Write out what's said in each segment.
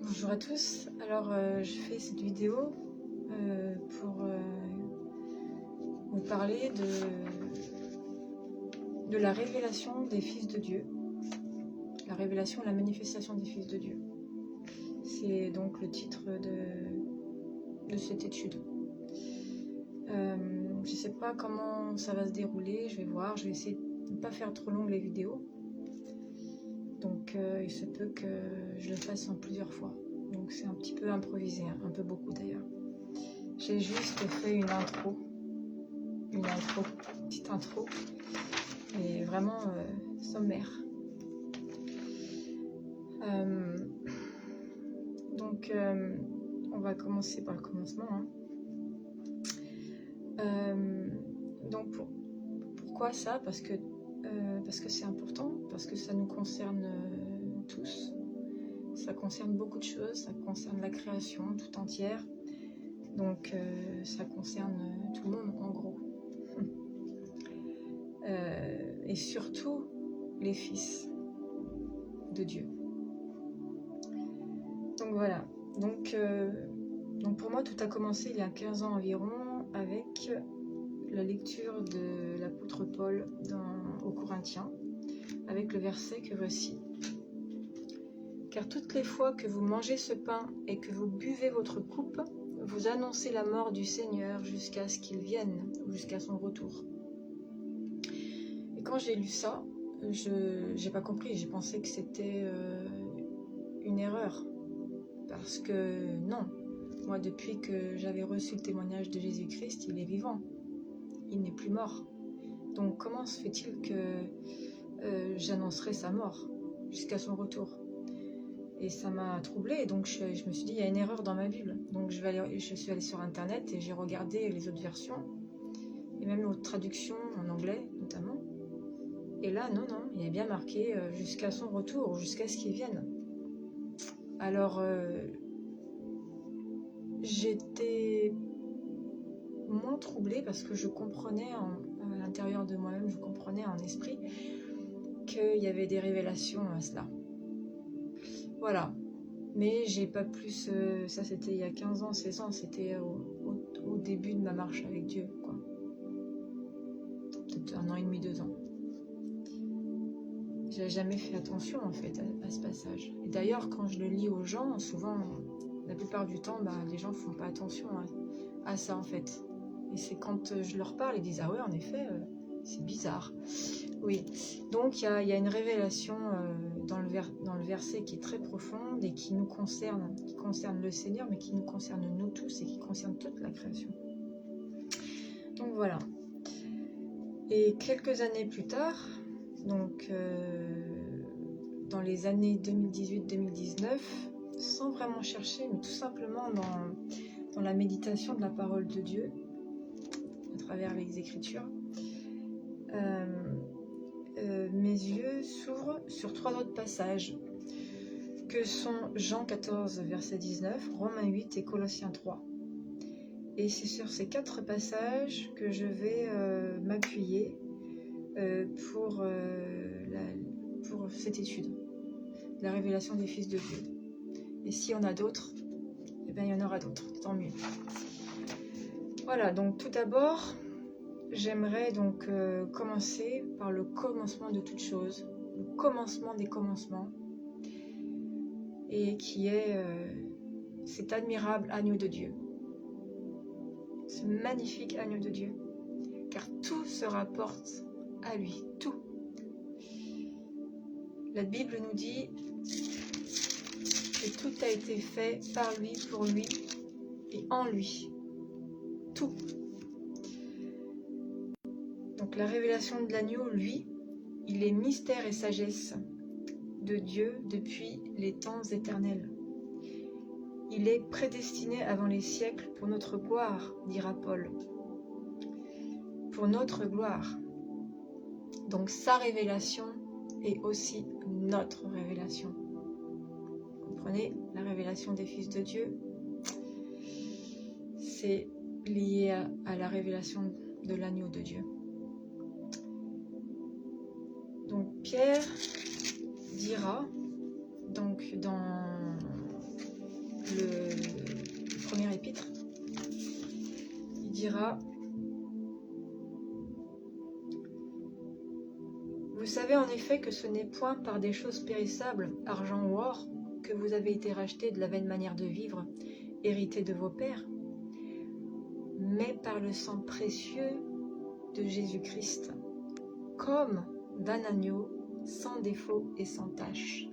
Bonjour à tous, alors je fais cette vidéo pour vous parler de la révélation des fils de Dieu, la révélation, la manifestation des fils de Dieu. C'est donc le titre de cette étude. Je ne sais pas comment ça va se dérouler, je vais voir, je vais essayer de ne pas faire trop longues les vidéos. Donc il se peut que je le fasse en plusieurs fois. Donc c'est un petit peu improvisé, hein, un peu beaucoup d'ailleurs. J'ai juste fait une petite intro, et vraiment sommaire. Donc on va commencer par le commencement. Hein. Donc pourquoi ça? Parce que c'est important, parce que ça nous concerne tous. Ça concerne beaucoup de choses, ça concerne la création tout entière. Donc ça concerne tout le monde en gros. Et surtout les fils de Dieu. Donc voilà. Donc pour moi, tout a commencé il y a 15 ans environ avec la lecture de l'apôtre Paul aux Corinthiens, avec le verset que voici. Car toutes les fois que vous mangez ce pain et que vous buvez votre coupe, vous annoncez la mort du Seigneur jusqu'à ce qu'il vienne, ou jusqu'à son retour. Et quand j'ai lu ça, je n'ai pas compris, j'ai pensé que c'était une erreur. Parce que non, moi depuis que j'avais reçu le témoignage de Jésus-Christ, il est vivant, il n'est plus mort. Donc comment se fait-il que j'annoncerai sa mort jusqu'à son retour? Et ça m'a troublée, donc je me suis dit, il y a une erreur dans ma Bible. Donc je suis allée sur Internet et j'ai regardé les autres versions, et même aux traductions en anglais notamment. Et là, non, il y a bien marqué jusqu'à son retour, jusqu'à ce qu'il vienne. Alors, j'étais moins troublée parce que je comprenais à l'intérieur de moi-même, je comprenais en esprit qu'il y avait des révélations à cela. Voilà. Mais j'ai pas plus... ça, c'était il y a 15 ans, 16 ans, c'était au début de ma marche avec Dieu, quoi. Peut-être 1 an et demi, 2 ans. J'avais jamais fait attention, en fait, à ce passage. Et d'ailleurs, quand je le lis aux gens, souvent, la plupart du temps, les gens font pas attention à ça, en fait. Et c'est quand je leur parle, ils disent « Ah ouais, en effet, c'est bizarre. » Oui, donc il y a une révélation dans le verset qui est très profonde et qui nous concerne, qui concerne le Seigneur, mais qui nous concerne nous tous et qui concerne toute la création. Donc voilà. Et quelques années plus tard, donc dans les années 2018-2019, sans vraiment chercher, mais tout simplement dans la méditation de la parole de Dieu, à travers les Écritures, mes yeux s'ouvrent sur 3 autres passages que sont Jean 14 verset 19, Romains 8 et Colossiens 3. Et c'est sur ces 4 passages que je vais m'appuyer pour cette étude, la révélation des fils de Dieu. Et s'il y en a d'autres, eh bien il y en aura d'autres, tant mieux. Voilà, donc tout d'abord, j'aimerais donc commencer par le commencement de toute chose, le commencement des commencements, et qui est cet admirable agneau de Dieu, ce magnifique agneau de Dieu, car tout se rapporte à lui, tout. La Bible nous dit que tout a été fait par lui, pour lui et en lui, tout. Donc la révélation de l'agneau, lui, il est mystère et sagesse de Dieu depuis les temps éternels. Il est prédestiné avant les siècles pour notre gloire, dira Paul. Pour notre gloire. Donc sa révélation est aussi notre révélation. Vous comprenez? La révélation des fils de Dieu, c'est lié à la révélation de l'agneau de Dieu. Donc Pierre dira, donc dans le premier épître, il dira: vous savez en effet que ce n'est point par des choses périssables, argent ou or, que vous avez été rachetés de la vaine manière de vivre, héritée de vos pères, mais par le sang précieux de Jésus-Christ, comme d'un agneau, sans défaut et sans tache.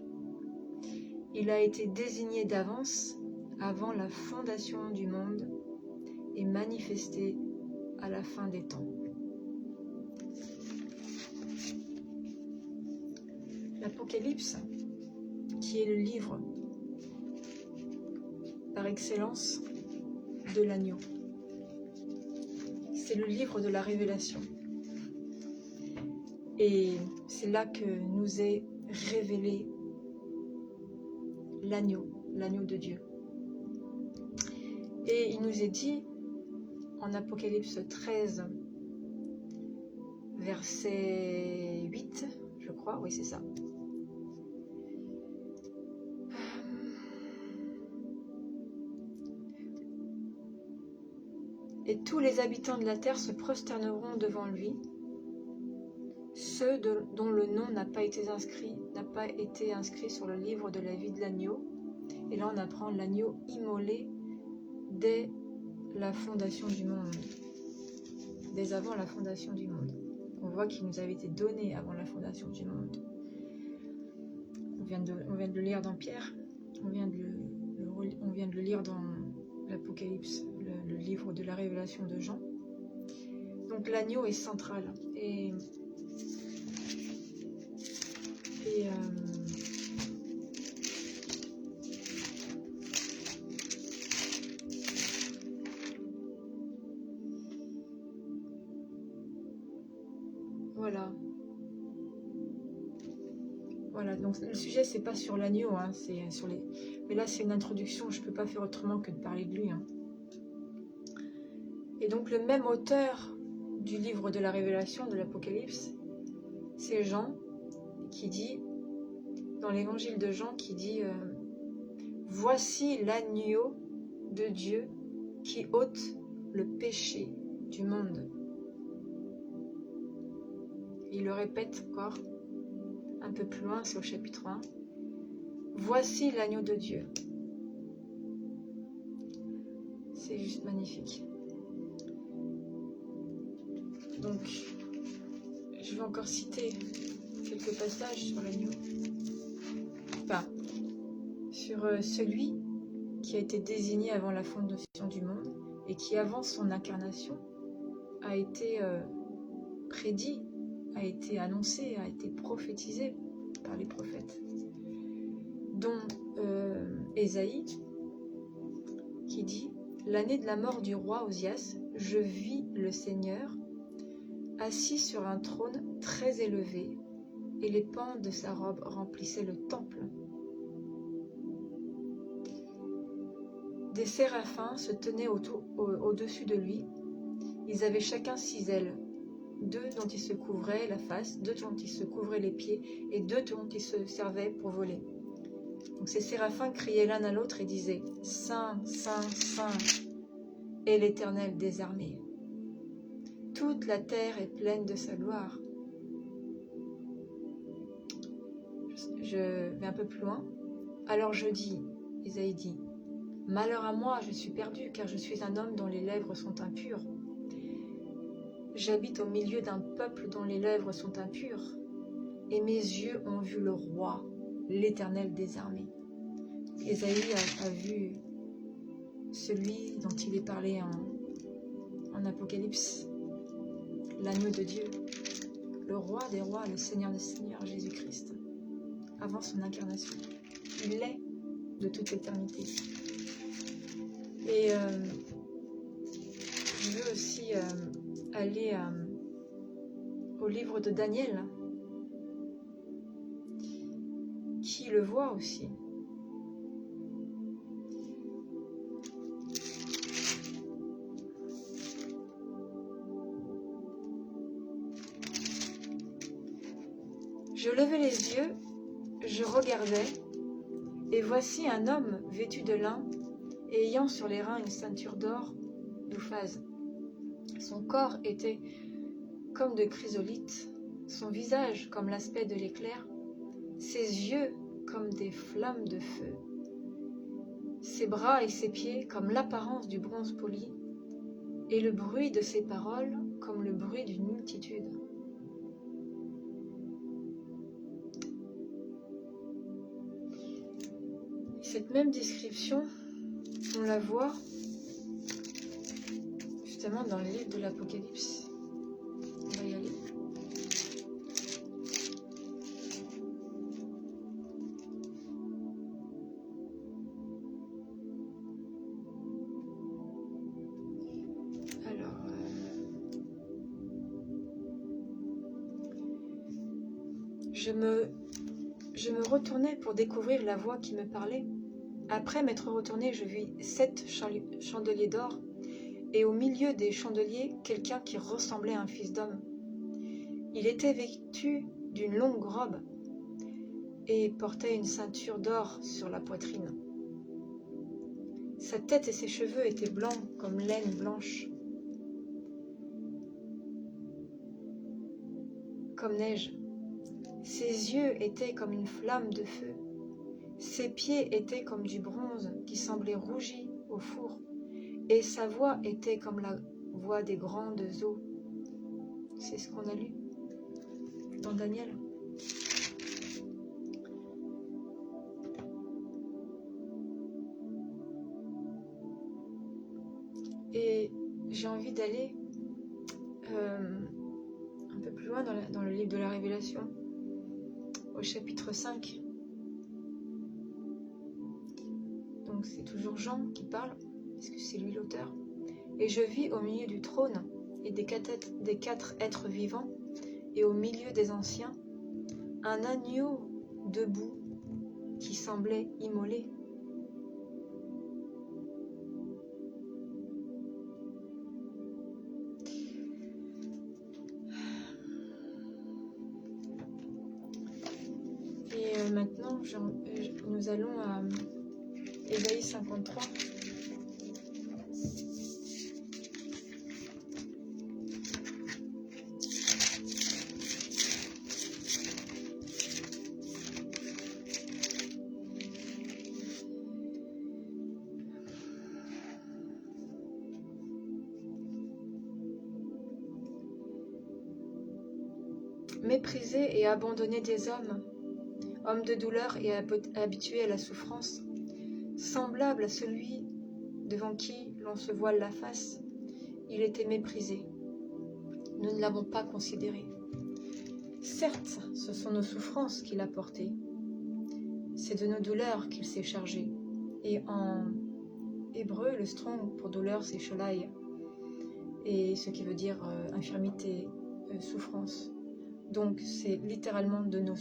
Il a été désigné d'avance, avant la fondation du monde, et manifesté à la fin des temps. L'Apocalypse, qui est le livre par excellence de l'agneau. C'est le livre de la révélation. Et c'est là que nous est révélé l'agneau de Dieu. Et il nous est dit en Apocalypse 13, verset 8, je crois, oui c'est ça. Et tous les habitants de la terre se prosterneront devant lui, ceux dont le nom n'a pas été inscrit sur le livre de la vie de l'agneau. Et là on apprend l'agneau immolé dès la fondation du monde, dès avant la fondation du monde. On voit qu'il nous avait été donné avant la fondation du monde. On vient de le lire dans Pierre, on vient de le lire dans l'Apocalypse, le livre de la révélation de Jean. Donc l'agneau est central. Et voilà, donc le sujet c'est pas sur l'agneau, hein, c'est sur les. Mais là c'est une introduction, je peux pas faire autrement que de parler de lui. Hein. Et donc le même auteur du livre de la Révélation, de l'Apocalypse, c'est Jean qui dit, dans l'évangile de Jean, qui dit voici l'agneau de Dieu qui ôte le péché du monde. Il le répète encore un peu plus loin, c'est au chapitre 1. Voici l'agneau de Dieu. C'est juste magnifique. Donc, je vais encore citer quelques passages sur l'agneau. Enfin, sur celui qui a été désigné avant la fondation du monde et qui, avant son incarnation, a été prédit, a été annoncé, a été prophétisé par les prophètes, dont Ésaïe, qui dit « L'année de la mort du roi Osias, je vis le Seigneur assis sur un trône très élevé, et les pans de sa robe remplissaient le temple. Des séraphins se tenaient au-dessus de lui. Ils avaient chacun 6 ailes, 2 dont ils se couvraient la face, 2 dont ils se couvraient les pieds, et 2 dont ils se servaient pour voler. Donc ces séraphins criaient l'un à l'autre et disaient « Saint, Saint, Saint est l'Éternel des armées. Toute la terre est pleine de sa gloire. » Je vais un peu plus loin. Alors je dis, Ésaïe dit, « Malheur à moi, je suis perdu, car je suis un homme dont les lèvres sont impures. J'habite au milieu d'un peuple dont les lèvres sont impures, et mes yeux ont vu le roi, l'Éternel des armées. » Ésaïe a vu celui dont il est parlé en Apocalypse, l'agneau de Dieu, le roi des rois, le Seigneur des seigneurs, Jésus-Christ, avant son incarnation. Il l'est de toute éternité. Et je veux aussi aller au livre de Daniel, qui le voit aussi. Je levai les yeux, je regardais, et voici un homme vêtu de lin, et ayant sur les reins une ceinture d'or d'Ouphaz. Son corps était comme de chrysolite, son visage comme l'aspect de l'éclair, ses yeux comme des flammes de feu, ses bras et ses pieds comme l'apparence du bronze poli, et le bruit de ses paroles comme le bruit d'une multitude. Cette même description, on la voit justement dans le livre de l'Apocalypse. On va y aller. Alors, je me retournai pour découvrir la voix qui me parlait. Après m'être retourné, je vis 7 chandeliers d'or, et au milieu des chandeliers, quelqu'un qui ressemblait à un fils d'homme. Il était vêtu d'une longue robe et portait une ceinture d'or sur la poitrine. Sa tête et ses cheveux étaient blancs comme laine blanche, comme neige. Ses yeux étaient comme une flamme de feu. Ses pieds étaient comme du bronze qui semblait rougi au four, et sa voix était comme la voix des grandes eaux. C'est ce qu'on a lu dans Daniel. Et j'ai envie d'aller un peu plus loin dans le livre de la Révélation, au chapitre 5. Donc c'est toujours Jean qui parle, parce que c'est lui l'auteur. Et je vis au milieu du trône et des 4 êtres vivants, et au milieu des anciens, un agneau debout qui semblait immolé. Et maintenant, nous allons à Ésaïe 53. Méprisé et abandonné des hommes, homme de douleur et habitué à la souffrance, semblable à celui devant qui l'on se voile la face, il était méprisé. Nous ne l'avons pas considéré. Certes, ce sont nos souffrances qu'il a portées. C'est de nos douleurs qu'il s'est chargé. Et en hébreu, le strong pour douleur, c'est sholai, et ce qui veut dire infirmité, souffrance. Donc c'est littéralement de nos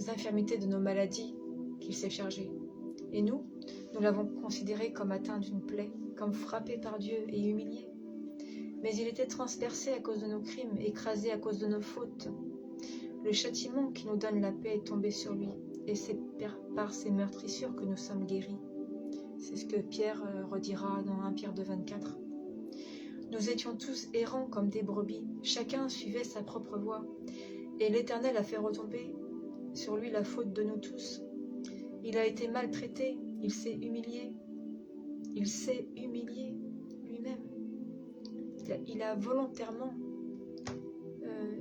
infirmités, de nos maladies qu'il s'est chargé. Et nous l'avons considéré comme atteint d'une plaie, comme frappé par Dieu et humilié. Mais il était transpercé à cause de nos crimes, écrasé à cause de nos fautes. Le châtiment qui nous donne la paix est tombé sur lui, et c'est par ses meurtrissures que nous sommes guéris. C'est ce que Pierre redira dans 1 Pierre 2,24. Nous étions tous errants comme des brebis, chacun suivait sa propre voie, et l'Éternel a fait retomber sur lui la faute de nous tous. Il a été maltraité, il s'est humilié lui-même. Il a volontairement,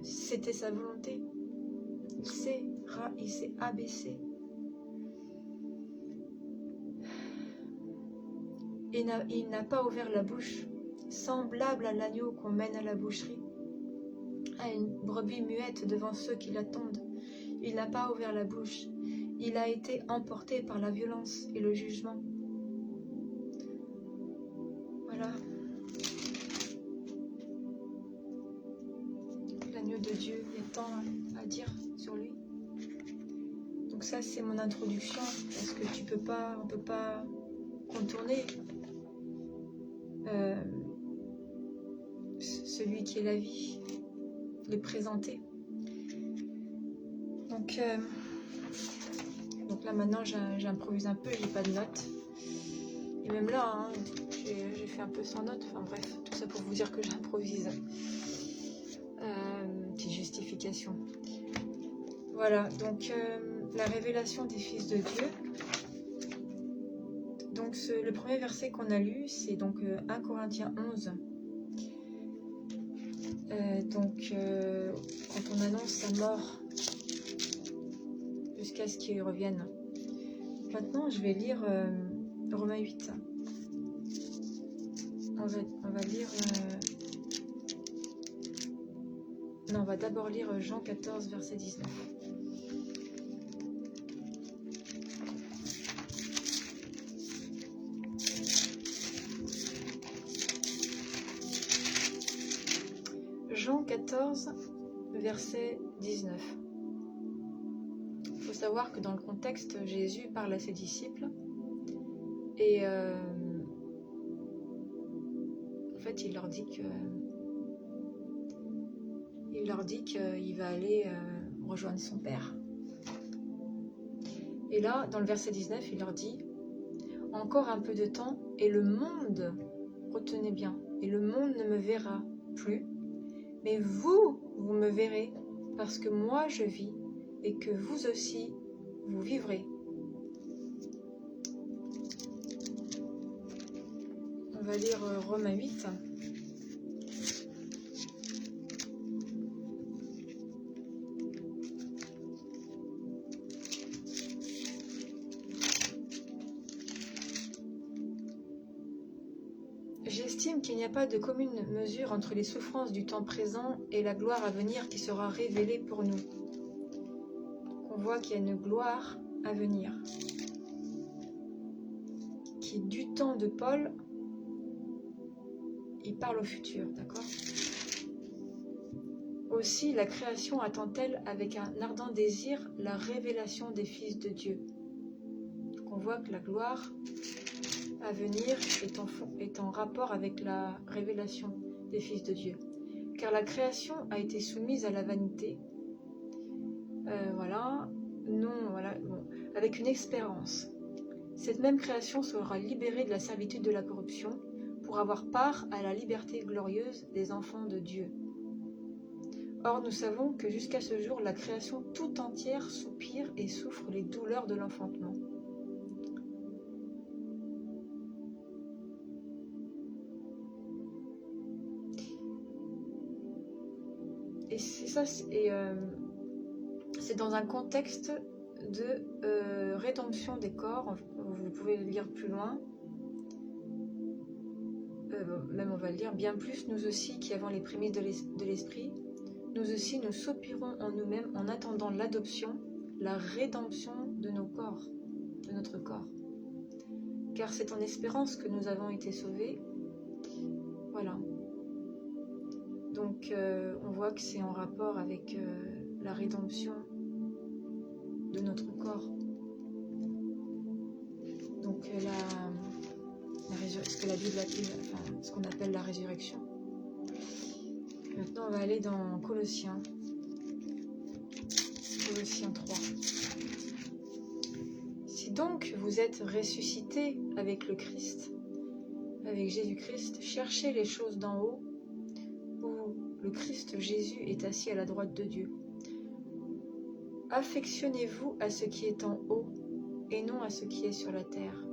c'était sa volonté, il s'est abaissé. Et il n'a pas ouvert la bouche, semblable à l'agneau qu'on mène à la boucherie, à une brebis muette devant ceux qui l'attendent. Il n'a pas ouvert la bouche. Il a été emporté par la violence et le jugement. Voilà. L'agneau de Dieu, il y a tant à dire sur lui. Donc ça, c'est mon introduction, parce que on peut pas contourner celui qui est la vie, les présenter. Donc Donc là maintenant j'improvise un peu, j'ai pas de notes. Et même là, hein, j'ai fait un peu sans notes. Enfin bref, tout ça pour vous dire que j'improvise. Petite justification. Voilà, donc la révélation des fils de Dieu. Donc le premier verset qu'on a lu, c'est donc 1 Corinthiens 11. Quand on annonce sa mort jusqu'à ce qu'il revienne. Maintenant, je vais lire Romains 8. On va lire... Non, on va d'abord lire Jean 14, verset 19. Jean 14, verset 19. Il faut savoir que dans le contexte, Jésus parle à ses disciples et en fait, il leur dit qu'il va aller rejoindre son Père. Et là, dans le verset 19, il leur dit « Encore un peu de temps, et le monde, retenez bien, et le monde ne me verra plus, mais vous me verrez, parce que moi je vis, et que vous aussi, vous vivrez. » On va lire Romains 8. J'estime qu'il n'y a pas de commune mesure entre les souffrances du temps présent et la gloire à venir qui sera révélée pour nous. On voit qu'il y a une gloire à venir, qui du temps de Paul, il parle au futur, d'accord? Aussi, la création attend-elle avec un ardent désir la révélation des fils de Dieu. Donc on voit que la gloire à venir est en rapport avec la révélation des fils de Dieu. Car la création a été soumise à la vanité, avec une espérance. Cette même création sera libérée de la servitude de la corruption pour avoir part à la liberté glorieuse des enfants de Dieu. Or, nous savons que jusqu'à ce jour, la création tout entière soupire et souffre les douleurs de l'enfantement. Et c'est ça, c'est dans un contexte de rédemption des corps. Vous pouvez le lire plus loin. Même on va le lire bien plus. Nous aussi, qui avons les prémices de l'esprit, nous aussi, nous soupirons en nous-mêmes en attendant l'adoption, la rédemption de nos corps, de notre corps. Car c'est en espérance que nous avons été sauvés. Voilà. Donc, on voit que c'est en rapport avec la rédemption de notre corps. Donc, ce que la Bible appelle, ce qu'on appelle la résurrection. Maintenant, on va aller dans Colossiens 3. Si donc vous êtes ressuscités avec le Christ, avec Jésus-Christ, cherchez les choses d'en haut, où le Christ Jésus est assis à la droite de Dieu. Affectionnez-vous à ce qui est en haut, et non à ce qui est sur la terre.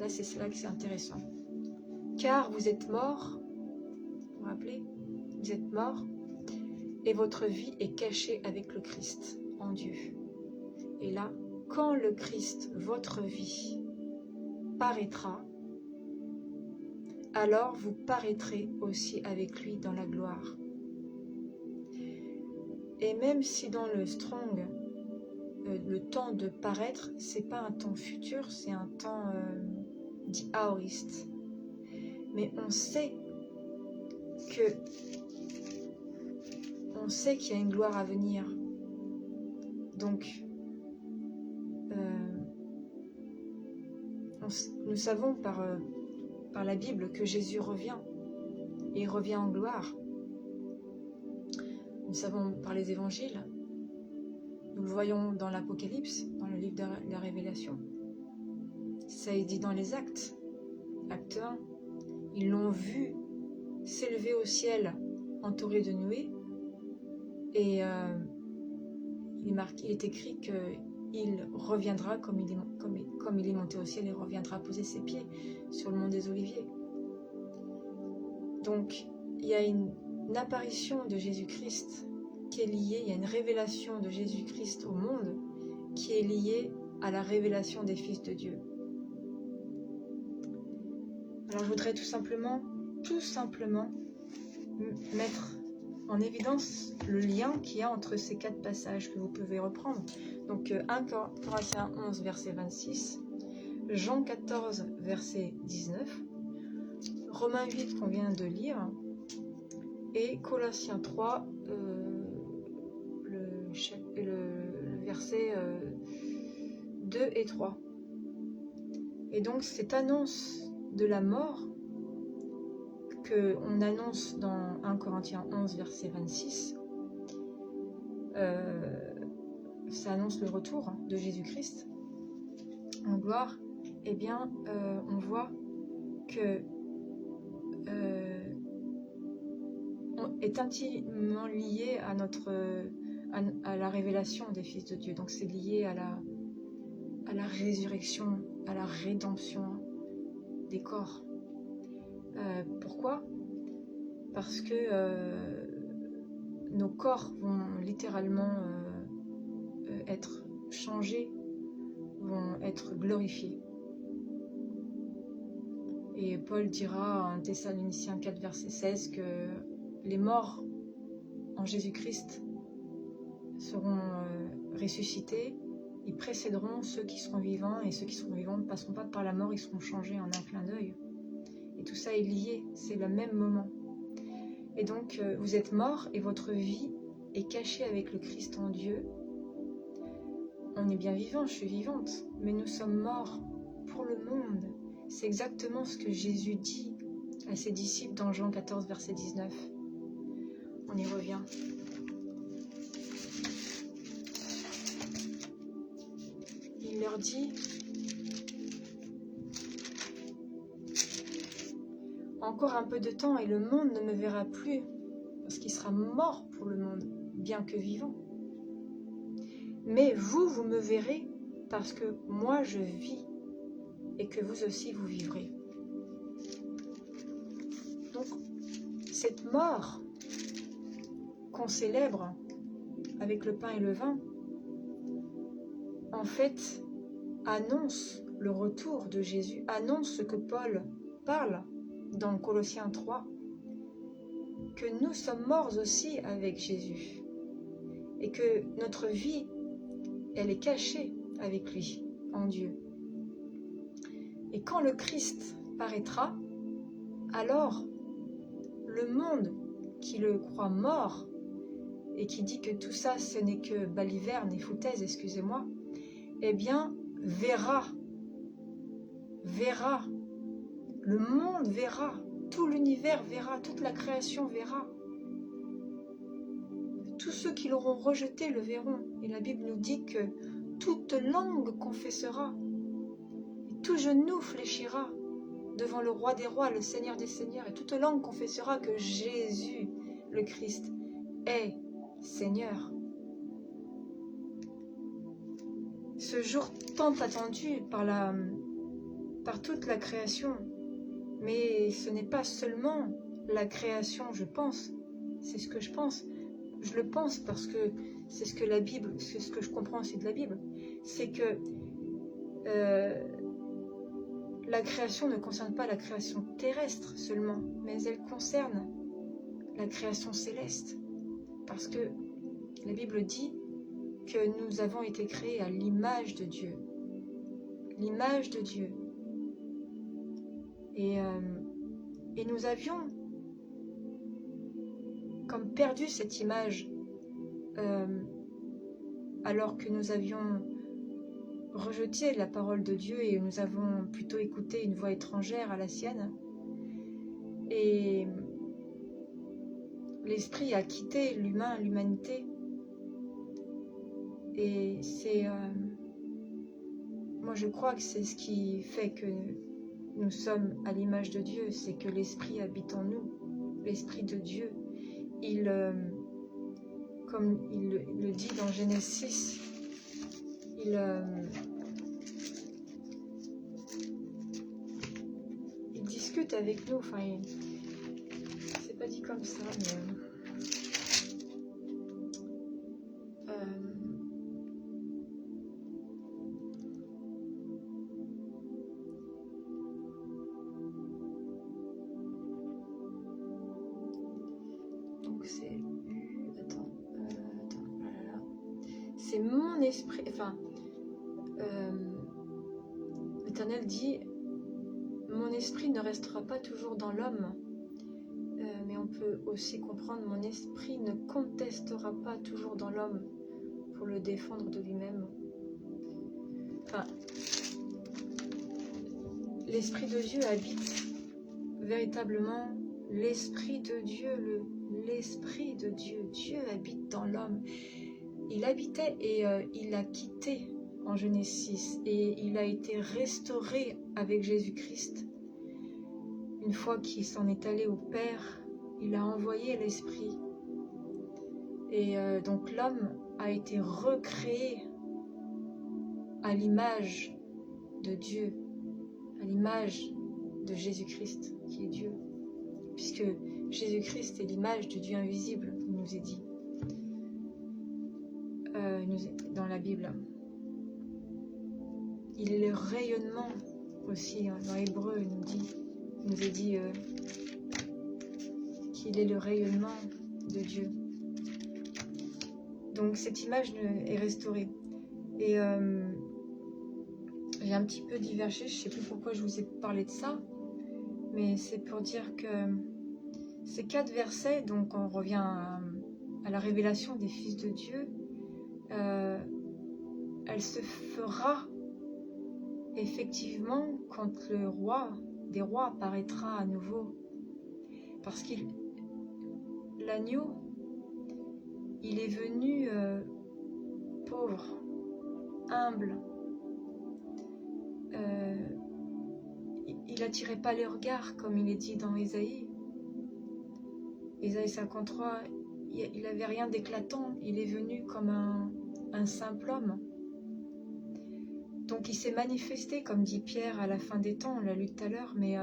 Là, c'est là que c'est intéressant. Car vous êtes morts, vous vous rappelez? Vous êtes morts, et votre vie est cachée avec le Christ en Dieu. Et là, quand le Christ, votre vie, paraîtra, alors vous paraîtrez aussi avec lui dans la gloire. Et même si dans le Strong, le temps de paraître, c'est pas un temps futur, c'est un temps dit aoriste. Mais on sait qu'il y a une gloire à venir. Donc, nous savons par la Bible que Jésus revient. Et il revient en gloire. Nous savons par les évangiles. Nous le voyons dans l'Apocalypse, dans le livre de la Révélation. Ça est dit dans les Actes. Acte 1. Ils l'ont vu s'élever au ciel entouré de nuées. Et il est écrit qu'il reviendra comme il est monté au ciel, il reviendra poser ses pieds sur le mont des Oliviers. Donc, il y a une apparition de Jésus-Christ qui est liée, il y a une révélation de Jésus-Christ au monde qui est liée à la révélation des fils de Dieu. Alors, je voudrais tout simplement mettre en évidence le lien qu'il y a entre ces 4 passages que vous pouvez reprendre. Donc 1 Corinthiens 11, verset 26, Jean 14, verset 19, Romains 8 qu'on vient de lire, et Colossiens 3, le verset 2 et 3. Et donc cette annonce de la mort qu'on annonce dans 1 Corinthiens 11, verset 26, ça annonce le retour de Jésus-Christ en gloire. Eh bien, on voit que est intimement lié à la révélation des fils de Dieu. Donc c'est lié à la résurrection, à la rédemption des corps. Pourquoi? Parce que nos corps vont littéralement être changés, vont être glorifiés. Et Paul dira en Thessaloniciens 4, verset 16 que les morts en Jésus-Christ seront ressuscités, ils précéderont ceux qui seront vivants, et ceux qui seront vivants ne passeront pas par la mort, ils seront changés en un clin d'œil. Et tout ça est lié, c'est le même moment. Et donc, vous êtes mort et votre vie est cachée avec le Christ en Dieu. On est bien vivant, je suis vivante, mais nous sommes morts pour le monde. C'est exactement ce que Jésus dit à ses disciples dans Jean 14, verset 19. On y revient. Il leur dit: encore un peu de temps et le monde ne me verra plus, parce qu'il sera mort pour le monde, bien que vivant. Mais vous, vous me verrez, parce que moi je vis, et que vous aussi vous vivrez. Donc, cette mort qu'on célèbre avec le pain et le vin, en fait, annonce le retour de Jésus, annonce ce que Paul parle dans Colossiens 3, que nous sommes morts aussi avec Jésus et que notre vie, elle est cachée avec lui en Dieu. Et quand le Christ paraîtra, alors le monde qui le croit mort et qui dit que tout ça ce n'est que baliverne et foutaise, excusez-moi, eh bien verra, le monde verra, tout l'univers verra, toute la création verra. Tous ceux qui l'auront rejeté le verront. Et la Bible nous dit que toute langue confessera, et tout genou fléchira devant le roi des rois, le Seigneur des seigneurs, et toute langue confessera que Jésus, le Christ, est Seigneur. Ce jour tant attendu par toute la création, mais ce n'est pas seulement la création, je pense, c'est ce que je pense. Je le pense parce que c'est ce que la Bible, c'est ce que je comprends aussi de la Bible, c'est que la création ne concerne pas la création terrestre seulement, mais elle concerne la création céleste. Parce que la Bible dit que nous avons été créés à l'image de Dieu. L'image de Dieu. Et nous avions comme perdu cette image alors que nous avions rejeté la parole de Dieu et nous avons plutôt écouté une voix étrangère à la sienne. Et l'esprit a quitté l'humanité. Et c'est moi je crois que c'est ce qui fait que nous sommes à l'image de Dieu, c'est que l'Esprit habite en nous, l'Esprit de Dieu. Il, comme il le dit dans Genèse 6, il discute avec nous, enfin, c'est pas dit comme ça, mais donc c'est c'est mon esprit, enfin, l'Éternel dit, mon esprit ne restera pas toujours dans l'homme, mais on peut aussi comprendre, mon esprit ne contestera pas toujours dans l'homme pour le défendre de lui-même. Enfin, l'Esprit de Dieu habite véritablement, l'Esprit de Dieu, l'Esprit de Dieu, Dieu habite dans l'homme. Il habitait et il a quitté en Genèse 6 et il a été restauré avec Jésus-Christ. Une fois qu'il s'en est allé au Père, il a envoyé l'Esprit. Et donc l'homme a été recréé à l'image de Dieu, à l'image de Jésus-Christ qui est Dieu. Puisque Jésus-Christ est l'image du Dieu invisible, il nous est dit dans la Bible. Il est le rayonnement aussi, dans l'hébreu, il nous est dit qu'il est le rayonnement de Dieu. Donc cette image est restaurée. Et j'ai un petit peu divergé, je ne sais plus pourquoi je vous ai parlé de ça, mais c'est pour dire que ces 4 versets, donc on revient à la révélation des fils de Dieu, elle se fera effectivement quand le roi des rois apparaîtra à nouveau. Parce que l'agneau, il est venu pauvre, humble. Il n'attirait pas les regards, comme il est dit dans Ésaïe. Ésaïe 53, il n'avait rien d'éclatant. Il est venu comme un simple homme. Donc il s'est manifesté, comme dit Pierre, à la fin des temps, on l'a lu tout à l'heure, mais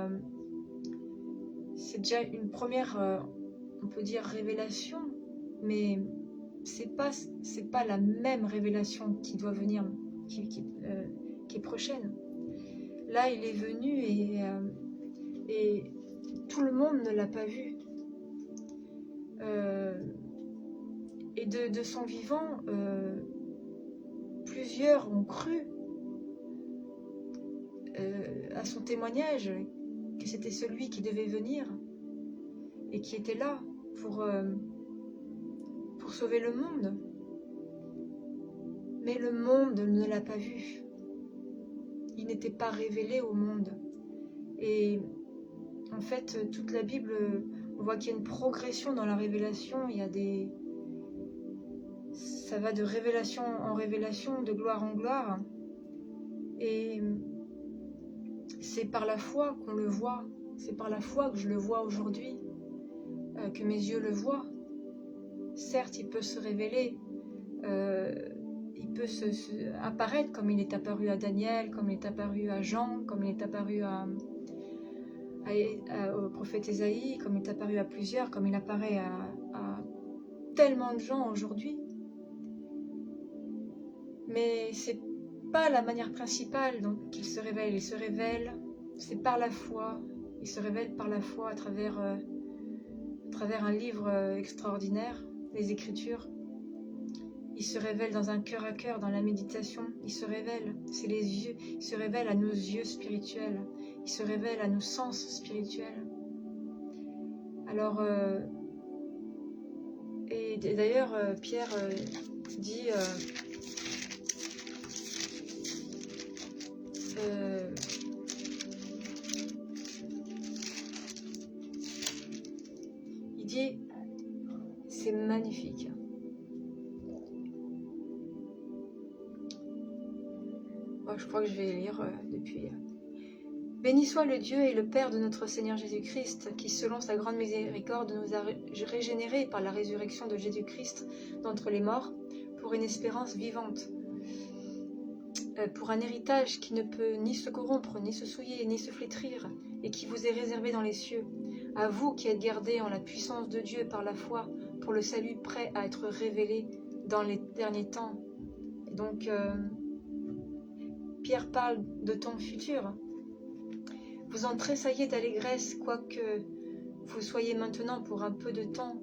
c'est déjà une première, on peut dire, révélation, mais c'est pas la même révélation qui doit venir, qui est prochaine. Là, il est venu et tout le monde ne l'a pas vu. Et de son vivant, plusieurs ont cru à son témoignage que c'était celui qui devait venir et qui était là pour sauver le monde. Mais le monde ne l'a pas vu. Il n'était pas révélé au monde. Et en fait, toute la Bible, on voit qu'il y a une progression dans la révélation. Ça va de révélation en révélation, de gloire en gloire. Et c'est par la foi qu'on le voit. C'est par la foi que je le vois aujourd'hui, que mes yeux le voient. Certes, il peut se révéler, il peut apparaître comme il est apparu à Daniel, comme il est apparu à Jean, comme il est apparu au prophète Ésaïe, comme il est apparu à plusieurs, comme il apparaît à tellement de gens aujourd'hui. Mais c'est pas la manière principale qu'il se révèle. Il se révèle, c'est par la foi. Il se révèle par la foi à travers un livre extraordinaire, les Écritures. Il se révèle dans un cœur à cœur, dans la méditation. Il se révèle, c'est les yeux. Il se révèle à nos yeux spirituels. Il se révèle à nos sens spirituels. Alors, et d'ailleurs, Pierre dit... il dit, c'est magnifique. Bon, je crois que je vais lire depuis... Béni soit le Dieu et le Père de notre Seigneur Jésus-Christ, qui, selon sa grande miséricorde, nous a régénérés par la résurrection de Jésus-Christ d'entre les morts, pour une espérance vivante, pour un héritage qui ne peut ni se corrompre, ni se souiller, ni se flétrir, et qui vous est réservé dans les cieux, à vous qui êtes gardés en la puissance de Dieu par la foi, pour le salut prêt à être révélé dans les derniers temps. Et donc, Pierre parle de temps futur. Vous en tressaillez d'allégresse, quoique vous soyez maintenant pour un peu de temps,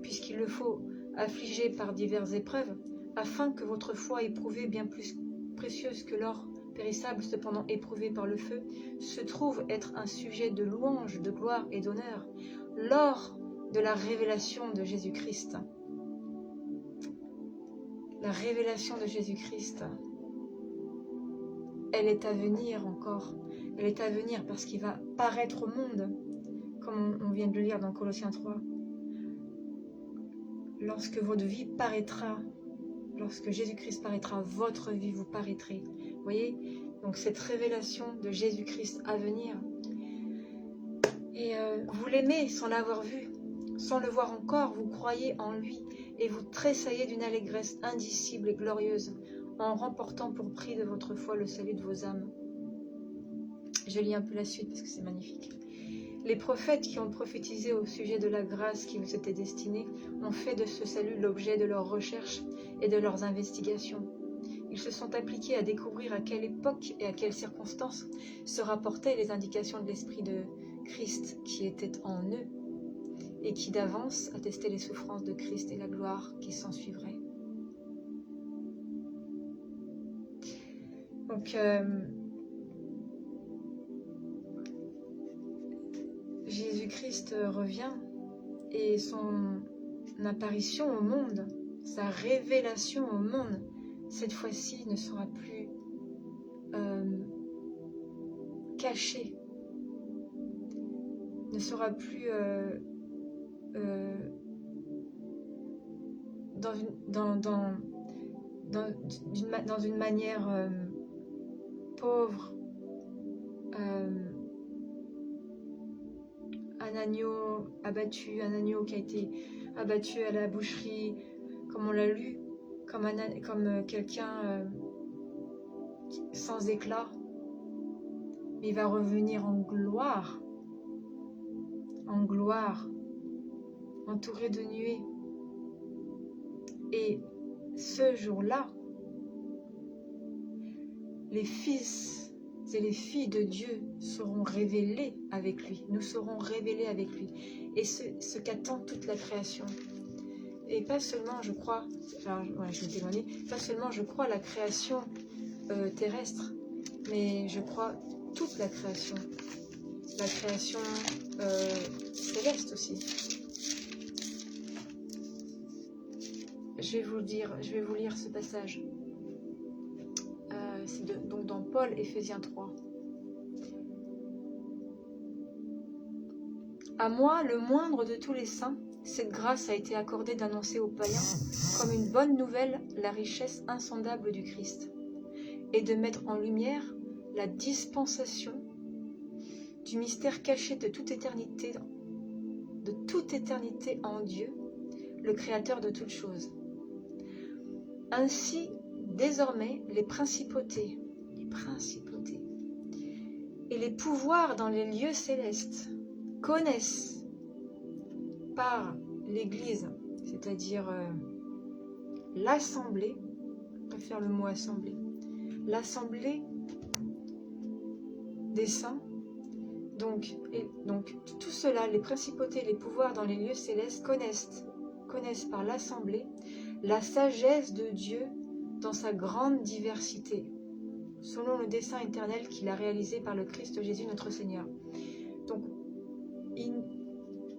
puisqu'il le faut, affligés par diverses épreuves, afin que votre foi éprouvée, bien plus précieuse que l'or périssable, cependant éprouvée par le feu, se trouve être un sujet de louange, de gloire et d'honneur, lors de la révélation de Jésus-Christ. La révélation de Jésus-Christ, elle est à venir encore. Elle est à venir parce qu'il va paraître au monde, comme on vient de le lire dans Colossiens 3. Lorsque votre vie paraîtra, lorsque Jésus-Christ paraîtra, votre vie vous paraîtrez. Vous voyez? Donc cette révélation de Jésus-Christ à venir. Et vous l'aimez sans l'avoir vu, sans le voir encore, vous croyez en lui et vous tressaillez d'une allégresse indicible et glorieuse, en remportant pour prix de votre foi le salut de vos âmes. Je lis un peu la suite parce que c'est magnifique. Les prophètes qui ont prophétisé au sujet de la grâce qui vous était destinée ont fait de ce salut l'objet de leurs recherches et de leurs investigations. Ils se sont appliqués à découvrir à quelle époque et à quelles circonstances se rapportaient les indications de l'Esprit de Christ qui était en eux et qui d'avance attestait les souffrances de Christ et la gloire qui s'ensuivrait. Donc, Jésus-Christ revient et son apparition au monde, sa révélation au monde, cette fois-ci ne sera plus cachée, ne sera plus dans une manière pauvre, un agneau abattu, un agneau qui a été abattu à la boucherie, comme on l'a lu, comme quelqu'un sans éclat. Mais il va revenir en gloire, entouré de nuées. Et ce jour-là, les fils et les filles de Dieu seront révélés avec lui. Nous serons révélés avec lui. Et ce qu'attend toute la création. Et pas seulement, je crois, alors, ouais, je vais t'éloigner, pas seulement, je crois, la création terrestre, mais je crois toute la création céleste aussi. Je vais vous lire ce passage. C'est donc dans Paul, Éphésiens 3. À moi, le moindre de tous les saints, cette grâce a été accordée d'annoncer aux païens comme une bonne nouvelle la richesse insondable du Christ et de mettre en lumière la dispensation du mystère caché de toute éternité en Dieu, le Créateur de toutes choses. Ainsi, désormais, les principautés et les pouvoirs dans les lieux célestes connaissent par l'Église, c'est-à-dire l'assemblée, je préfère le mot assemblée, l'assemblée des saints. Donc tout cela, les principautés, les pouvoirs dans les lieux célestes connaissent par l'assemblée la sagesse de Dieu dans sa grande diversité, selon le dessein éternel qu'il a réalisé par le Christ Jésus notre Seigneur. Donc,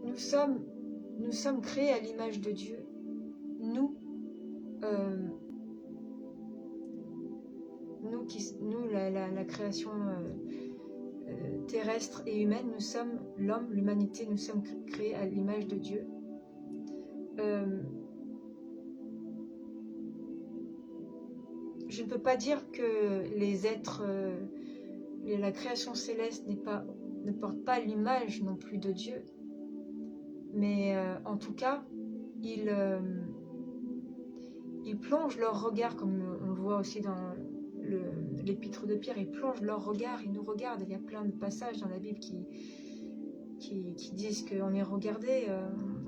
nous sommes créés à l'image de Dieu. Nous, la création terrestre et humaine, nous sommes l'homme, l'humanité, nous sommes créés à l'image de Dieu. je ne peux pas dire que les êtres, la création céleste ne porte pas l'image non plus de Dieu. Mais en tout cas, ils plongent leur regard, comme on le voit aussi dans l'épître de Pierre, ils plongent leur regard, ils nous regardent. Il y a plein de passages dans la Bible qui disent qu'on est regardé.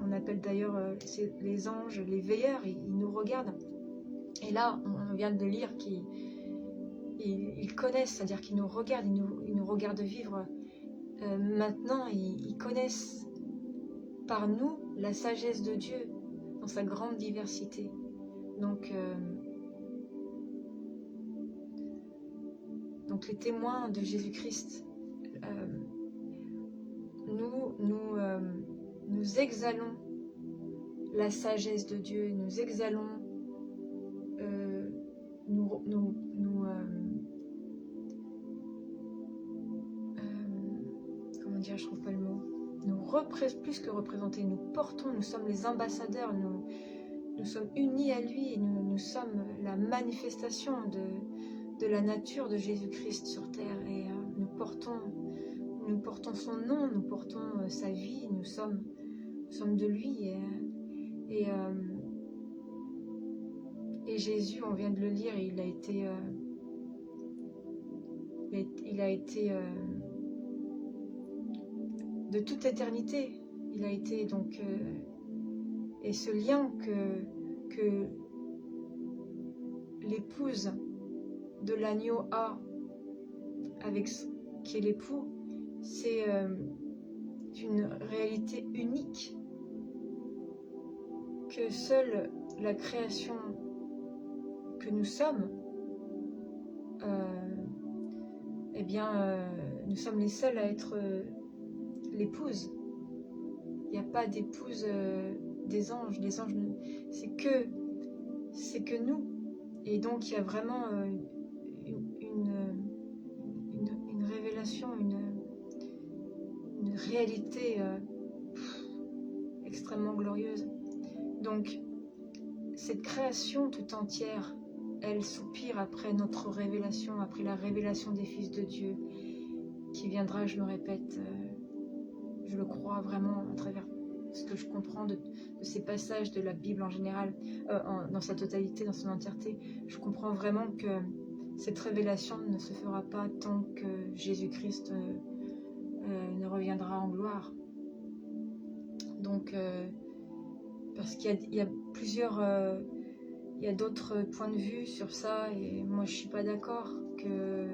On appelle d'ailleurs les anges les veilleurs, ils nous regardent. Et là, on vient de lire qu'ils connaissent, c'est-à-dire qu'ils nous regardent, ils nous regardent vivre. Maintenant, ils connaissent par nous la sagesse de Dieu dans sa grande diversité. Donc les témoins de Jésus-Christ, nous exhalons la sagesse de Dieu, nous exhalons, comment dire, je trouve pas le mot, plus que représenter, nous portons, nous sommes les ambassadeurs, nous sommes unis à lui, et nous sommes la manifestation de la nature de Jésus-Christ sur terre, et nous portons son nom, nous portons sa vie, nous sommes de lui, et Jésus, on vient de le lire, il a été de toute éternité, il a été donc, et ce lien que l'épouse de l'agneau a avec qui est l'époux, c'est une réalité unique que seule la création que nous sommes, nous sommes les seuls à être l'épouse. Il n'y a pas d'épouse des anges. Les anges, c'est que nous. Et donc il y a vraiment une révélation, une réalité extrêmement glorieuse. Donc cette création tout entière, elle soupire après notre révélation, après la révélation des fils de Dieu, qui viendra, je le répète, je le crois vraiment à travers ce que je comprends de ces passages de la Bible en général, dans sa totalité, dans son entièreté. Je comprends vraiment que cette révélation ne se fera pas tant que Jésus-Christ ne reviendra en gloire. Donc, parce qu'il y a plusieurs... il y a d'autres points de vue sur ça, et moi je suis pas d'accord que...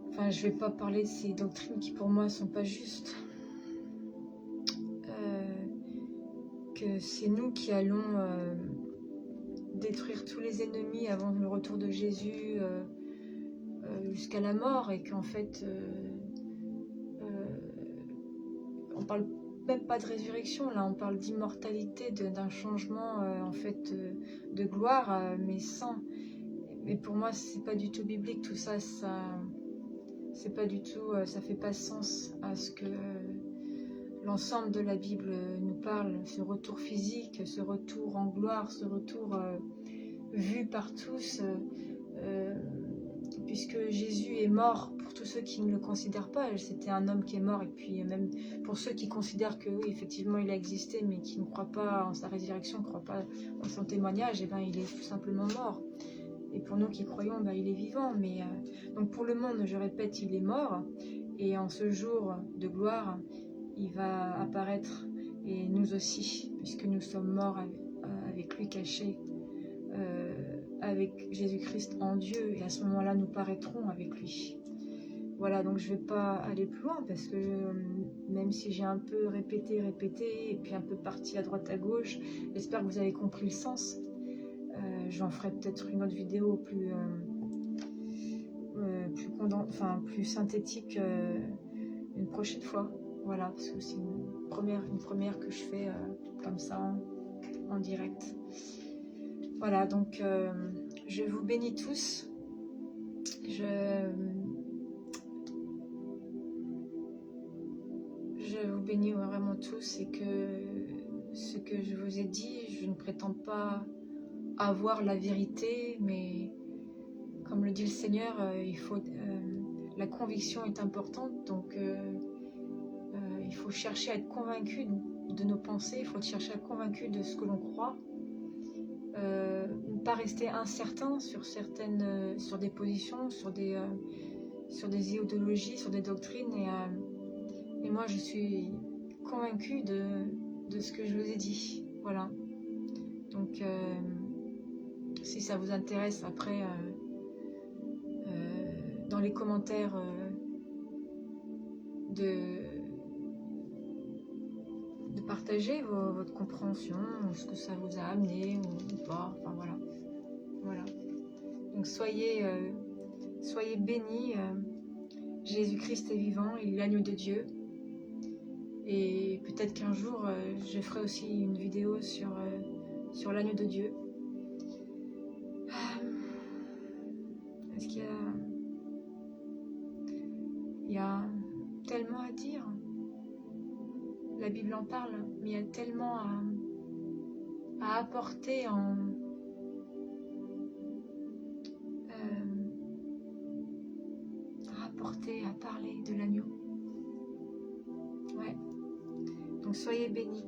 Enfin, je vais pas parler de ces doctrines qui pour moi sont pas justes. Que c'est nous qui allons détruire tous les ennemis avant le retour de Jésus jusqu'à la mort, et qu'en fait on parle même pas de résurrection, là on parle d'immortalité, d'un changement en fait de gloire, mais sans. Mais pour moi c'est pas du tout biblique tout ça, c'est pas du tout, ça fait pas sens à ce que l'ensemble de la Bible nous parle, ce retour physique, ce retour en gloire, ce retour vu par tous, puisque Jésus est mort pour tous ceux qui ne le considèrent pas. C'était un homme qui est mort, et puis même pour ceux qui considèrent que oui, effectivement, il a existé, mais qui ne croient pas en sa résurrection, ne croient pas en son témoignage, et ben, il est tout simplement mort. Et pour nous qui croyons, ben, il est vivant. Mais donc pour le monde, je répète, il est mort, et en ce jour de gloire, il va apparaître, et nous aussi, puisque nous sommes morts avec lui cachés, avec Jésus-Christ en Dieu, et à ce moment-là, nous paraîtrons avec lui. Voilà, donc je ne vais pas aller plus loin, parce que même si j'ai un peu répété, et puis un peu parti à droite à gauche, j'espère que vous avez compris le sens. J'en ferai peut-être une autre vidéo plus synthétique une prochaine fois. Voilà, parce que c'est une première que je fais comme ça en direct. Voilà, donc je vous bénis tous. Je vous bénis vraiment tous, et que ce que je vous ai dit, je ne prétends pas avoir la vérité, mais comme le dit le Seigneur, la conviction est importante, donc il faut chercher à être convaincu de nos pensées, il faut chercher à être convaincu de ce que l'on croit, ne pas rester incertain sur des positions, sur des idéologies, sur des doctrines, et moi je suis convaincue de ce que je vous ai dit, voilà. Donc si ça vous intéresse, après dans les commentaires de partager votre compréhension, ce que ça vous a amené ou pas, enfin voilà. Voilà. Donc soyez bénis, Jésus-Christ est vivant, il est l'agneau de Dieu. Et peut-être qu'un jour, je ferai aussi une vidéo sur l'agneau de Dieu. Est-ce qu'il y a tellement à dire. La Bible en parle, mais il y a tellement à apporter à parler de l'agneau. Ouais. Donc soyez bénis.